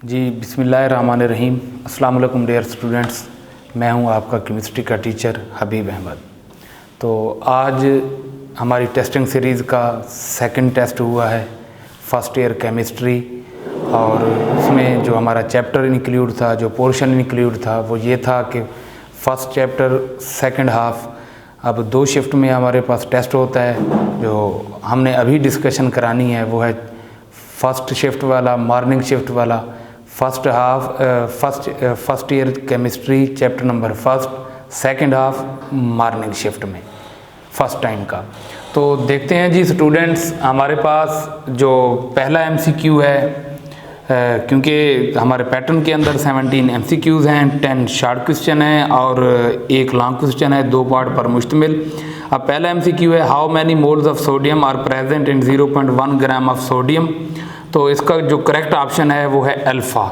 जी बिस्मिल्लाहिर्रहमानिर्रहीम। अस्सलाम वालेकुम डियर स्टूडेंट्स, मैं हूं आपका केमिस्ट्री का टीचर हबीब अहमद। तो आज हमारी टेस्टिंग सीरीज़ का सेकंड टेस्ट हुआ है फर्स्ट ईयर केमिस्ट्री, और उसमें जो हमारा चैप्टर इंक्लूड था, जो पोर्शन इंक्लूड था वो ये था कि फ़र्स्ट चैप्टर सेकंड हाफ। अब 2 शिफ्ट में हमारे पास टेस्ट होता है। जो हमने अभी डिस्कशन करानी है वो है फर्स्ट शिफ्ट वाला, मॉर्निंग शिफ्ट वाला, first half first year chemistry chapter number first, second half morning shift में फर्स्ट टाइम का। तो देखते हैं जी स्टूडेंट्स, हमारे पास जो पहला एमसीक्यू है, क्योंकि हमारे पैटर्न के अंदर 17 एमसीक्यूज़ हैं, 10 शॉर्ट क्वेश्चन हैं और 1 लॉन्ग क्वेश्चन है, 2 पार्ट पर मुश्तमिल। अब पहला एमसीक्यू है, how many moles of sodium are present in 0.1 gram of sodium. तो इसका जो करेक्ट ऑप्शन है वो है अल्फ़ा।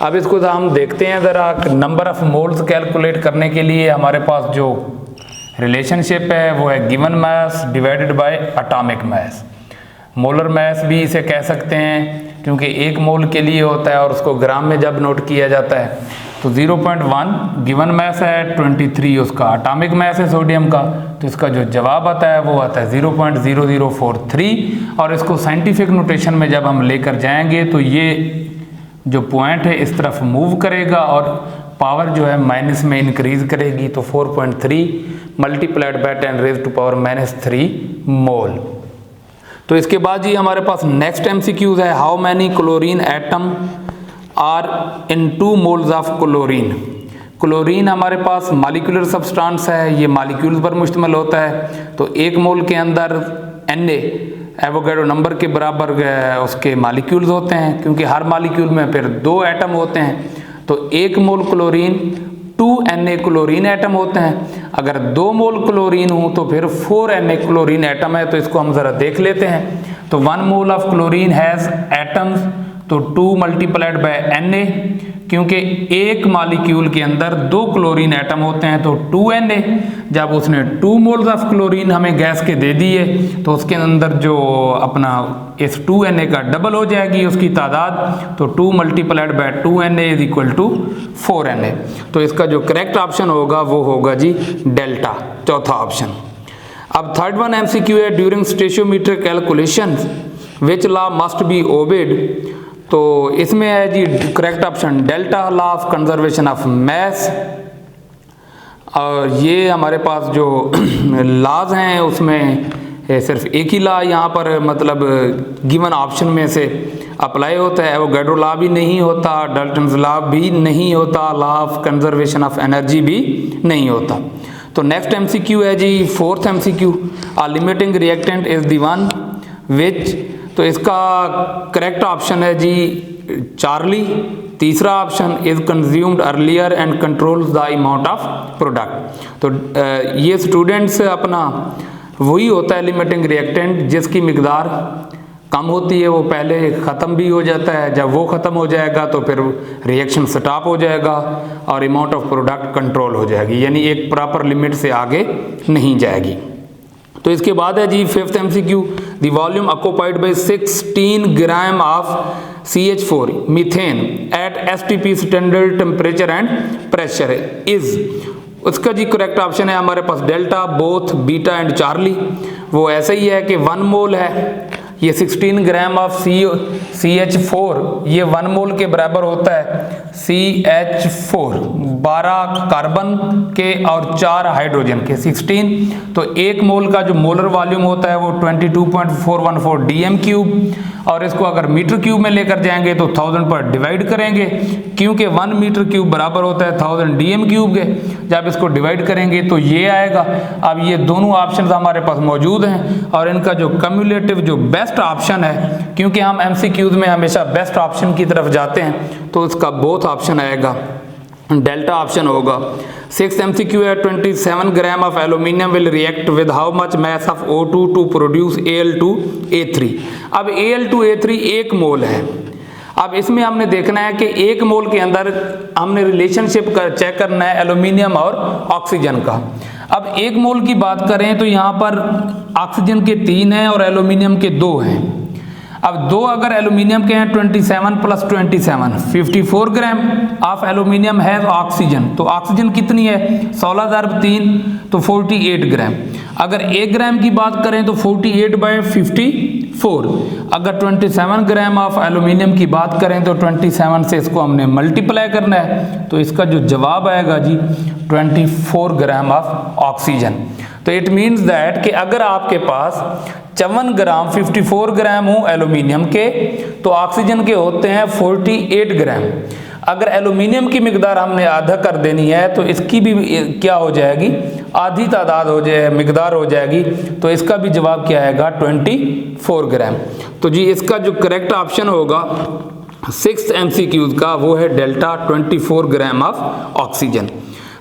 अब इसको हम देखते हैं ज़रा। नंबर ऑफ मोल्स कैलकुलेट करने के लिए हमारे पास जो रिलेशनशिप है वो है given mass divided by atomic mass. Molar mass भी इसे कह सकते हैं, क्योंकि 1 मोल के लिए होता है और उसको ग्राम में जब नोट किया जाता है तो 0.1 गिवन मास है, 23 उसका एटॉमिक मास है सोडियम का। तो इसका जो जवाब आता है वो आता है 0.0043। और इसको साइंटिफिक नोटेशन में जब हम लेकर जाएंगे तो ये जो पॉइंट है इस तरफ मूव करेगा और पावर जो है माइनस में इंक्रीज करेगी। तो 4.3 मल्टीप्लाइड बाय 10⁻³ मोल। तो इसके बाद जी हमारे पास नेक्स्ट एमसीक्यूज है, how many chlorine atom are in 2 moles of chlorine. Chlorine हमारे पास मॉलिक्यूलर सब्सटेंस है, ये मॉलिक्यूल्स पर मुश्तमिल होता है। तो 1 मोल के अंदर Na एवोगाड्रो नंबर के बराबर उसके मॉलिक्यूल्स होते हैं, क्योंकि हर मॉलिक्यूल में फिर 2 एटम होते हैं। तो 1 मोल क्लोरीन 2 Na क्लोरीन एटम होते हैं। अगर 2 मोल क्लोरीन हो तो फिर 4 Na क्लोरीन एटम है। तो इसको हम ज़रा देख लेते हैं। तो 1 mole of chlorine has atoms, तो 2 मल्टीप्लाइड बाय Na, क्योंकि 1 मॉलिक्यूल के अंदर 2 क्लोरीन एटम होते हैं तो 2 Na। जब उसने 2 मोल्स ऑफ क्लोरीन हमें गैस के दे दिए तो उसके अंदर जो अपना इस 2 Na का डबल हो जाएगी उसकी तादाद। तो 2 multiplied by 2 Na is equal to 4 Na। तो इसका जो करेक्ट ऑप्शन होगा वो होगा जी डेल्टा, चौथा ऑप्शन। अब थर्ड वन एमसीक्यू है, during stoichiometry calculation which law must be obeyed. तो इसमें है जी correct option delta, law of conservation of mass. और ये हमारे पास जो लॉज हैं उसमें सिर्फ एक ही लॉ यहाँ पर मतलब गिवन ऑप्शन में से अप्लाई होता है। एवोगाड्रो लॉ भी नहीं होता, डाल्टन्स लॉ भी नहीं होता, law of conservation of energy भी नहीं होता। तो नेक्स्ट एमसीक्यू है जी fourth MCQ, a limiting reactant is the one which. तो इसका करेक्ट ऑप्शन है जी चार्ली। तीसरा option is consumed earlier and controls the amount of product. तो ये स्टूडेंट्स अपना वही होता है लिमिटिंग रिएक्टेंट जिसकी मिकदार कम होती है, वो पहले ख़त्म भी हो जाता है। जब वो ख़त्म हो जाएगा तो फिर रिएक्शन स्टॉप हो जाएगा और अमाउंट ऑफ प्रोडक्ट कंट्रोल हो जाएगी, यानी एक प्रॉपर लिमिट से आगे नहीं जाएगी। तो इसके बाद है जी fifth MCQ, the volume occupied by 16 gram of CH4 methane at STP standard temperature and pressure is. उसका जी करेक्ट ऑप्शन है हमारे पास delta, both, beta and Charlie. वो ऐसा ही है कि 1 मोल है, ये 16 ग्राम ऑफ CH4 ये 1 मोल के बराबर होता है CH4, 12 कार्बन के और 4 हाइड्रोजन के 16। तो 1 मोल का जो मोलर वॉल्यूम होता है वो 22.414 dm³। और इसको अगर मीटर क्यूब में लेकर जाएंगे तो 1000 पर डिवाइड करेंगे, क्योंकि 1 मीटर क्यूब बराबर होता है 1000 dm³ के। जब इसको डिवाइड करेंगे तो ये आएगा। अब ये दोनों ऑप्शन हमारे पास मौजूद हैं और इनका जो कम्युलेटिव जो बेस्ट ऑप्शन है, क्योंकि हम एमसीक्यूज में हमेशा बेस्ट ऑप्शन की तरफ जाते हैं, तो इसका बोथ ऑप्शन आएगा, डेल्टा ऑप्शन होगा। 6th एमसीक्यू है, 27 gram of aluminium will react with how much mass of O2 to produce Al2A3। अब Al2A3 1 मोल है। अब इसमें हमने देखना है कि 1 मोल के अंदर हमने रिलेशनशिप चेक करना है एल्यूमिनियम और ऑक्सीजन का। अब 1 मोल की बात करें तो यहाँ पर ऑक्सीजन के 3 हैं और एल्यूमिनियम के 2 हैं। अब दो अगर एल्यूमिनियम के हैं 27 + 27 54 ग्राम ऑफ एल्यूमिनियम है ऑक्सीजन, तो ऑक्सीजन कितनी है 16 × 3 तो 48 ग्राम। अगर 1 ग्राम की बात करें तो 48/54। अगर 27 ग्राम ऑफ एल्यूमिनियम की बात करें तो 27 से इसको हमने मल्टीप्लाई करना है, तो इसका जो जवाब आएगा जी 24 ग्राम ऑफ ऑक्सीजन। तो इट मीन्स दैट कि अगर आपके पास 54 ग्राम 54 ग्राम हो एल्यूमिनियम के, तो ऑक्सीजन के होते हैं 48 ग्राम। अगर एल्यूमिनियम की मिकदार हमने आधा कर देनी है तो इसकी भी क्या हो जाएगी, आधी तादाद हो जाए मिकदार हो जाएगी, तो इसका भी जवाब क्या आएगा 24 ग्राम। तो जी इसका जो करेक्ट ऑप्शन होगा 6th MCQ का वो है delta 24 gram of oxygen.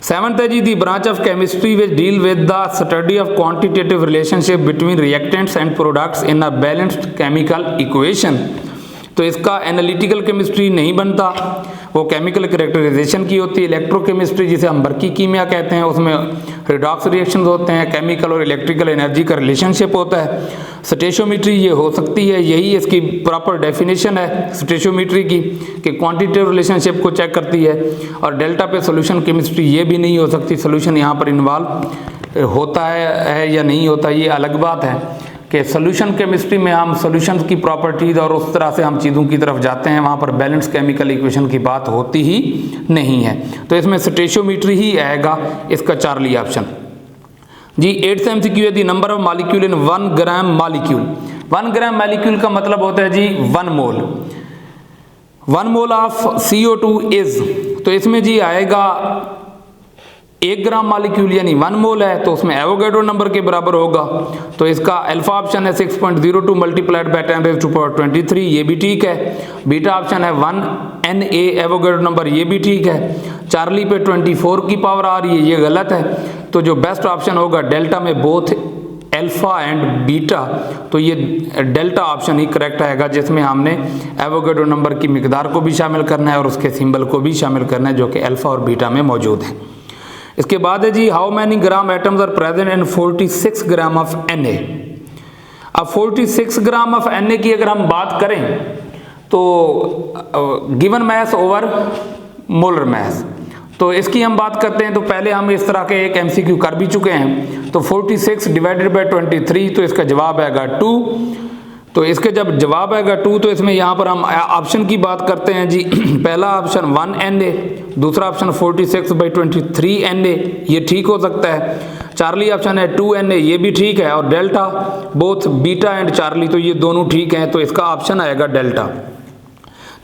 7th है जी the branch of chemistry which deal with the study of quantitative relationship between reactants and products in a balanced chemical equation. तो इसका एनालिटिकल केमिस्ट्री नहीं बनता, वो केमिकल कैरेक्टराइजेशन की होती है। इलेक्ट्रोकेमिस्ट्री जिसे हम बरकी कीमिया कहते हैं, उसमें रिडॉक्स रिएक्शंस होते हैं, केमिकल और इलेक्ट्रिकल एनर्जी का रिलेशनशिप होता है। स्टेशियोमेट्री ये हो सकती है, यही इसकी प्रॉपर डेफिनेशन है स्टेशियोमेट्री की, कि क्वांटिटेटिव रिलेशनशिप को चेक करती है। और डेल्टा पे सोल्यूशन केमिस्ट्री ये भी नहीं हो सकती, सोल्यूशन यहाँ पर इन्वॉल्व होता है या नहीं होता, ये अलग बात है कि सोल्यूशन केमिस्ट्री में हम सोल्यूशंस की प्रॉपर्टीज और उस तरह से हम चीज़ों की तरफ जाते हैं, वहाँ पर बैलेंस केमिकल इक्वेशन की बात होती ही नहीं है। तो इसमें स्टेशियोमेट्री ही आएगा इसका चार्ली ऑप्शन जी। 8th MCQ है the number of molecule in 1 gram molecule. 1 gram molecule का मतलब होता है जी 1 मोल। 1 मोल ऑफ CO2 इज, तो इसमें जी आएगा 1 ग्राम मॉलिक्यूल यानी 1 मोल है, तो उसमें एवोगैड्रो नंबर के बराबर होगा। तो इसका अल्फा ऑप्शन है 6.02 मल्टीप्लाइड बाय 10⁻23, ये भी ठीक है। बीटा ऑप्शन है 1 Na एवोगैड्रो नंबर, ये भी ठीक है। चार्ली पे 24 की पावर आ रही है, ये गलत है। तो जो बेस्ट ऑप्शन होगा डेल्टा में बोथ अल्फा एंड बीटा, तो ये डेल्टा ऑप्शन ही करेक्ट आएगा, जिसमें हमने एवोगैड्रो नंबर की मिकदार को भी शामिल करना है और उसके सिंबल को भी शामिल करना है, जो कि अल्फा और बीटा में मौजूद है। इसके बाद है जी how many gram atoms are present in 46 gram of Na। अब 46 ग्राम ऑफ Na की अगर हम बात करें तो given mass over molar mass, तो इसकी हम बात करते हैं तो पहले हम इस तरह के एक MCQ कर भी चुके हैं। तो 46 डिवाइडेड बाय 23, तो इसका जवाब आएगा 2। तो इसके जब जवाब आएगा 2, तो इसमें यहाँ पर हम ऑप्शन की बात करते हैं जी। पहला ऑप्शन 1 Na, दूसरा ऑप्शन 46/23 Na, ये ठीक हो सकता है। चार्ली ऑप्शन है 2 Na, ये भी ठीक है। और delta both beta and Charlie, तो ये दोनों ठीक हैं, तो इसका ऑप्शन आएगा डेल्टा।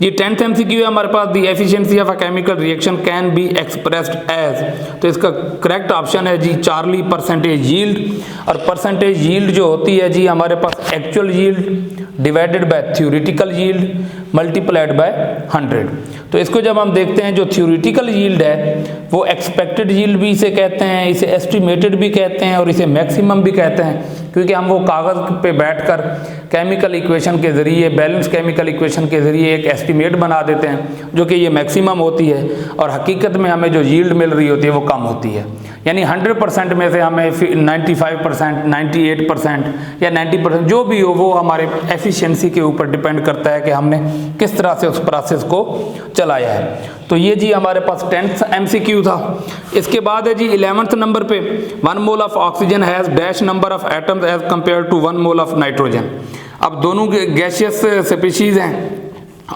ये 10th MCQ है हमारे पास, the efficiency of a chemical reaction can be expressed as, तो इसका करेक्ट ऑप्शन है जी चार्ली परसेंटेज यील्ड। और परसेंटेज यील्ड जो होती है जी हमारे पास actual yield divided by theoretical yield multiplied by 100। तो इसको जब हम देखते हैं, जो थ्योरेटिकल यील्ड है वो एक्सपेक्टेड यील्ड भी इसे कहते हैं, इसे एस्टिमेटेड भी कहते हैं और इसे मैक्सिमम भी कहते हैं, क्योंकि हम वो कागज़ पे बैठकर केमिकल इक्वेशन के ज़रिए, बैलेंस केमिकल इक्वेशन के ज़रिए एक एस्टिमेट बना देते हैं जो कि ये मैक्सिमम होती है, और हकीकत में हमें जो यील्ड मिल रही होती है वो कम होती है। यानी 100% में से हमें 95%, 98% या 90% जो भी हो, वो हमारे एफिशिएंसी के ऊपर डिपेंड करता है कि हमने किस तरह से उस प्रोसेस को चलाया है। तो ये जी हमारे पास 10th MCQ था। इसके बाद है जी 11th नंबर पे 1 mole of oxygen has dash number of atoms as compare to 1 mole of nitrogen. अब दोनों गैसियस स्पीशीज हैं,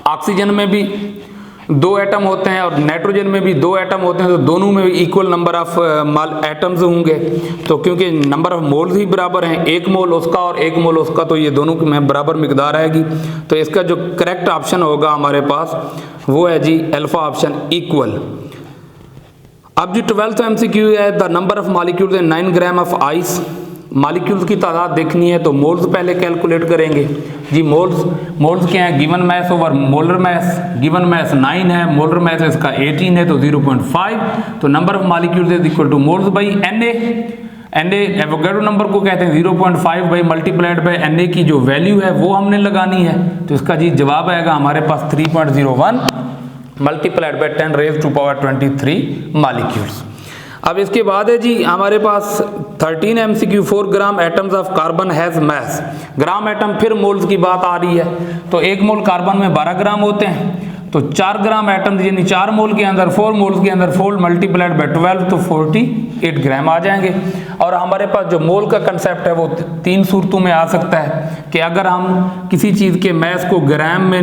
ऑक्सीजन में भी 2 एटम होते हैं और नाइट्रोजन में भी 2 एटम होते हैं, तो दोनों में इक्वल नंबर ऑफ एटम्स होंगे। तो क्योंकि नंबर ऑफ मोल्स ही बराबर हैं, 1 मोल उसका और 1 मोल उसका, तो ये दोनों में बराबर मिकदार आएगी। तो इसका जो करेक्ट ऑप्शन होगा हमारे पास वो है जी अल्फा ऑप्शन इक्वल। अब जो 12th MCQ है, the number of molecules in 9 gram of ice. Molecules की तादाद देखनी है तो मोल्स पहले कैलकुलेट करेंगे जी। मोल्स क्या है, given mass over molar mass. Given mass 9 है, मोलर मैस इसका 18 है, तो 0.5। तो number of molecules is equal two moles by Na Avogadro number को कहते हैं 0.5 बाई मल्टीप्लाइड बाई Na की जो वैल्यू है वो हमने लगानी है। तो इसका जी जवाब आएगा हमारे पास 3.01 मल्टीप्लाइड बाई 10⁻23 मॉलिक्यूल्स। अब इसके बाद है जी हमारे पास 13 MCQ 4 gram atoms of carbon has mass. Gram atom, फिर मोल्स की बात आ रही है। तो 1 मोल कार्बन में 12 ग्राम होते हैं, तो 4 ग्राम एटम यानी 4 मोल के अंदर 4 मोल्स के अंदर 4 मल्टीप्लाइड बाय 12 तो 48 ग्राम आ जाएंगे। और हमारे पास जो मोल का कंसेप्ट है वो 3 सूरतों में आ सकता है कि अगर हम किसी चीज़ के मैस को ग्राम में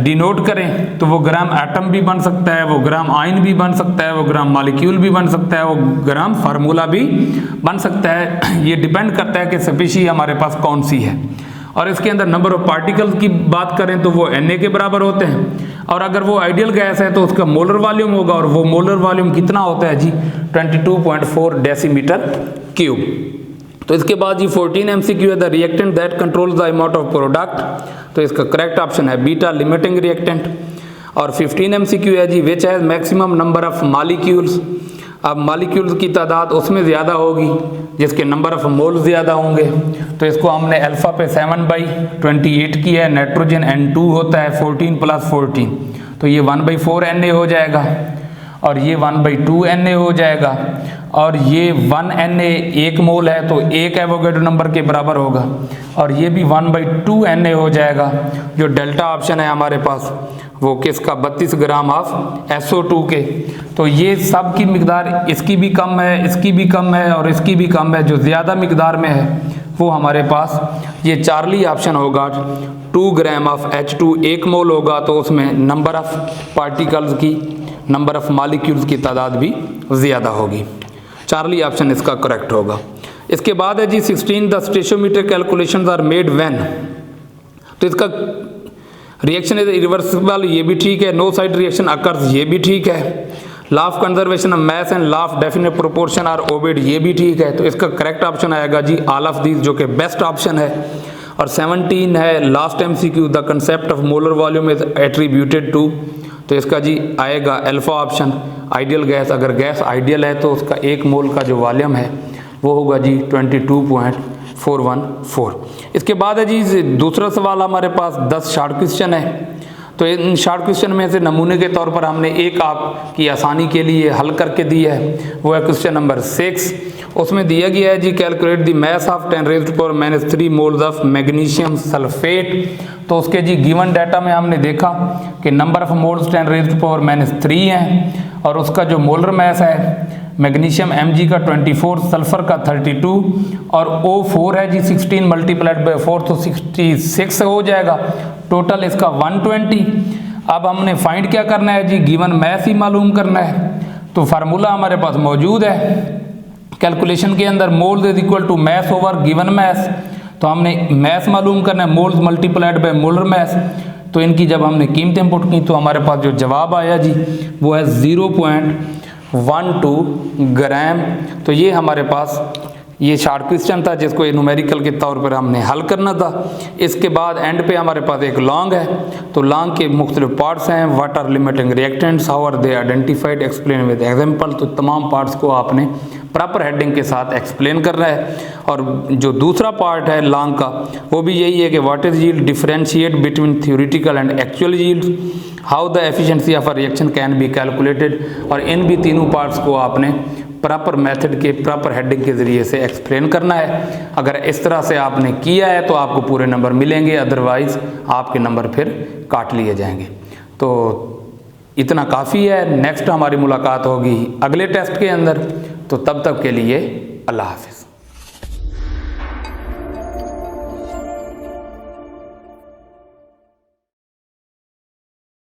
डिनोट करें तो वो ग्राम एटम भी बन सकता है, वो ग्राम आयन भी बन सकता है, वो ग्राम मॉलिक्यूल भी बन सकता है, वो ग्राम फार्मूला भी बन सकता है। ये डिपेंड करता है कि स्पीशीज हमारे पास कौन सी है। और इसके अंदर नंबर ऑफ पार्टिकल्स की बात करें तो वो Na के बराबर होते हैं। और अगर वो आइडियल गैस है तो उसका मोलर वॉल्यूम होगा, और वो मोलर वॉल्यूम कितना होता है जी 22.4 डेसीमीटर क्यूब। तो इसके बाद जी 14 MCQ है the reactant that controls the amount of product. तो इसका करेक्ट ऑप्शन है बीटा लिमिटिंग रिएक्टेंट। और 15 MCQ है जी which has maximum number of molecules. अब मॉलिक्यूल्स की तादाद उसमें ज़्यादा होगी जिसके नंबर ऑफ मोल्स ज़्यादा होंगे। तो इसको हमने अल्फ़ा पे 7/28 किया है। नाइट्रोजन N2 होता है 14 + 14, तो ये 1/4 Na हो जाएगा, और ये 1/2 Na हो जाएगा, और ये 1 Na 1 मोल है तो 1 एवोगैड्रो नंबर के बराबर होगा, और ये भी 1/2 Na हो जाएगा। जो डेल्टा ऑप्शन है हमारे पास वो किसका 32 ग्राम ऑफ SO2 के। तो ये सब की मिकदार इसकी भी कम है, इसकी भी कम है, और इसकी भी कम है। जो ज़्यादा मिकदार में है वो हमारे पास ये चार्ली ऑप्शन होगा। 2 ग्राम ऑफ H2 1 मोल होगा तो उसमें नंबर ऑफ पार्टिकल्स की, नंबर ऑफ मॉलिक्यूल्स की तादाद भी ज़्यादा होगी। चार्ली ऑप्शन इसका करेक्ट होगा। इसके बाद है जी 16 the stoichiometry calculations are made when. तो इसका रिएक्शन इज इरिवर्सिबल, ये भी ठीक है। नो साइड रिएक्शन अकर्स, ये भी ठीक है। Law of conservation of mass and law of definite proportion are obeyed, ये भी ठीक है। तो इसका करेक्ट ऑप्शन आएगा जी ऑल ऑफ दीज, जो कि बेस्ट ऑप्शन है। और 17 है last MCQ the concept of molar volume is attributed to. तो इसका जी आएगा अल्फा ऑप्शन, आइडियल गैस। अगर गैस आइडियल है तो उसका 1 मोल का जो वॉल्यूम है वो होगा जी 22.414। इसके बाद है जी दूसरा सवाल हमारे पास 10 शॉर्ट क्वेश्चन है। तो इन शॉर्ट क्वेश्चन में से नमूने के तौर पर हमने एक आपकी आसानी के लिए हल करके दी है, वो है क्वेश्चन नंबर 6। उसमें दिया गया है जी calculate the mass of 10⁻³ moles of magnesium sulphate. तो उसके जी गिवन डाटा में हमने देखा कि नंबर ऑफ मोल्स 10⁻³ हैं, और उसका जो मोलर मास है मैग्नीशियम Mg का 24, सल्फर का 32, और O4 है जी 16 × 4 तो 66 हो जाएगा। टोटल इसका 120। अब हमने फाइंड क्या करना है जी, गिवन मास ही मालूम करना है। तो फार्मूला हमारे पास मौजूद है कैलकुलेशन के अंदर, moles is equal to mass over given mass. तो हमने मास मालूम करना है, moles multiplied by molar mass. तो इनकी जब हमने कीमतें पुट की तो हमारे पास जो जवाब आया जी वो है 0.12 ग्राम। तो ये हमारे पास ये शॉर्ट क्वेश्चन था जिसको न्यूमेरिकल के तौर पर हमने हल करना था। इसके बाद एंड पे हमारे पास एक लॉन्ग है। तो लॉन्ग के मुख्तलिफ पार्ट्स हैं, what are limiting reactants, how are they identified, explain with example. तो तमाम पार्ट्स को आपने प्रॉपर हेडिंग के साथ एक्सप्लेन करना है। और जो दूसरा पार्ट है लॉन्ग का वो भी यही है कि what is yield, differentiate between theoretical and actual yield, how the efficiency of a reaction can be calculated. और इन भी तीनों पार्ट्स को आपने प्रॉपर मेथड के प्रॉपर हेडिंग के ज़रिए से एक्सप्लेन करना है। अगर इस तरह से आपने किया है तो आपको पूरे नंबर मिलेंगे, अदरवाइज़ आपके नंबर फिर काट लिए जाएंगे। तो इतना काफ़ी है। नेक्स्ट हमारी मुलाकात होगी अगले टेस्ट के अंदर। तो तब तक के लिए अल्लाह हाफ़िज़।